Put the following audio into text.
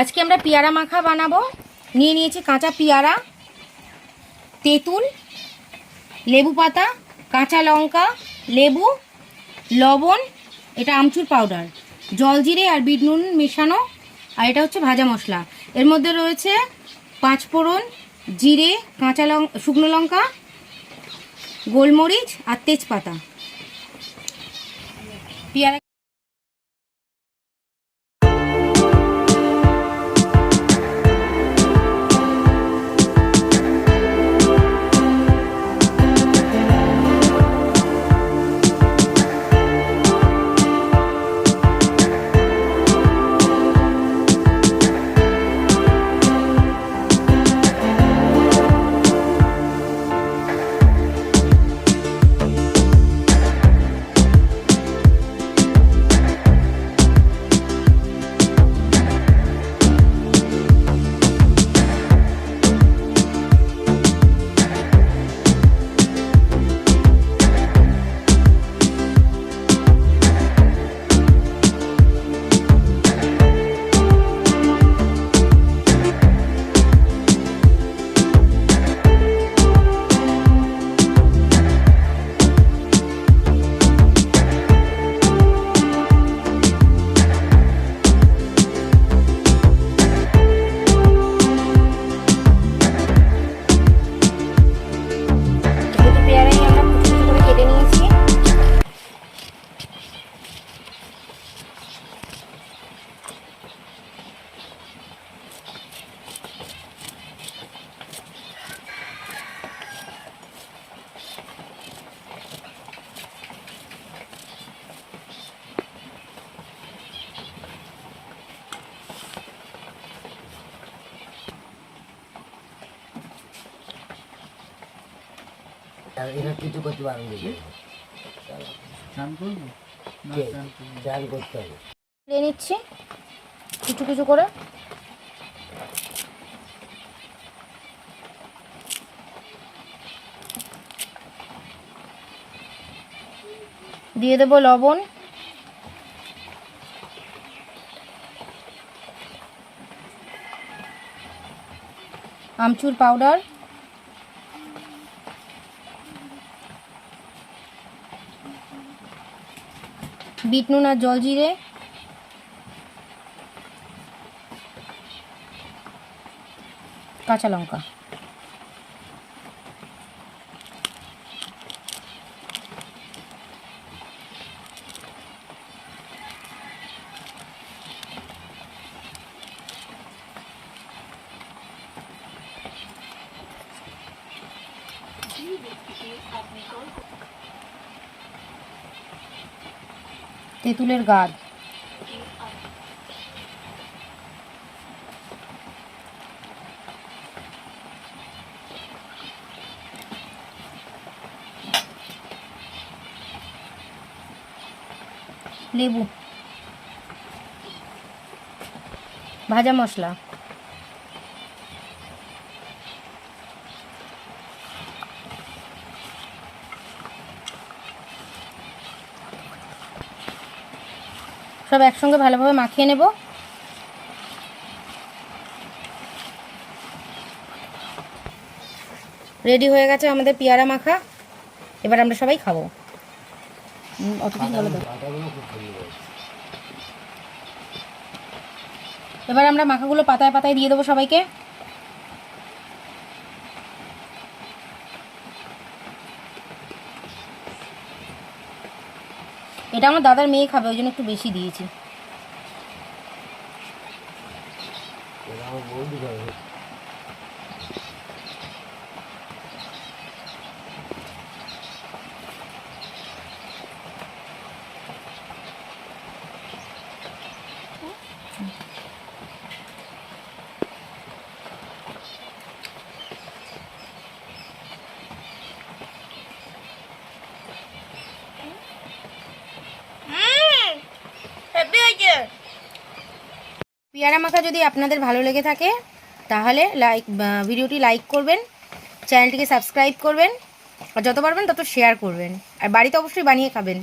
আজকে আমরা পেয়ারা মাখা বানাবো। নিয়ে নিয়েছি কাঁচা পেয়ারা, তেঁতুল, লেবু পাতা, কাঁচা লঙ্কা, লেবু, লবণ, এটা আমচুর পাউডার, জলজিরে আর বিট নুন মেশানো, আর এটা হচ্ছে ভাজা মশলা। এর মধ্যে রয়েছে 5 ফোড়ন, জিরে, কাঁচা লঙ্কা, শুকনো লঙ্কা, গোলমরিচ আর তেজপাতা। পেয়ারা এটা কিছু করতে পারবো চাল করতে হবে। দিয়ে নিচ্ছি কিছু কিছু করে। দিয়ে দেবো লবণ, আমচুর পাউডার, বিট নুন আর জলজিরে, কাঁচা লঙ্কা। তেঁতুলের গাছ, লেবু, ভাজা মশলা, সব একসঙ্গে ভালোভাবে মাখিয়ে নেব। রেডি হয়ে গেছে আমাদের পেয়ারা মাখা। এবার আমরা সবাই খাবো। এবার আমরা মাখাগুলো পাতায় পাতায় দিয়ে দেবো সবাইকে। এটা আমার দাদার মেয়ে খাবে, ওই জন্য একটু বেশি দিয়েছি। পেয়ারা মাখা যদি আপনাদের ভালো লেগে থাকে তাহলে ভিডিওটি লাইক করবেন, চ্যানেলটিকে সাবস্ক্রাইব করবেন, আর যত পারবেন তত শেয়ার করবেন, আর বাড়িতে অবশ্যই বানিয়ে খাবেন।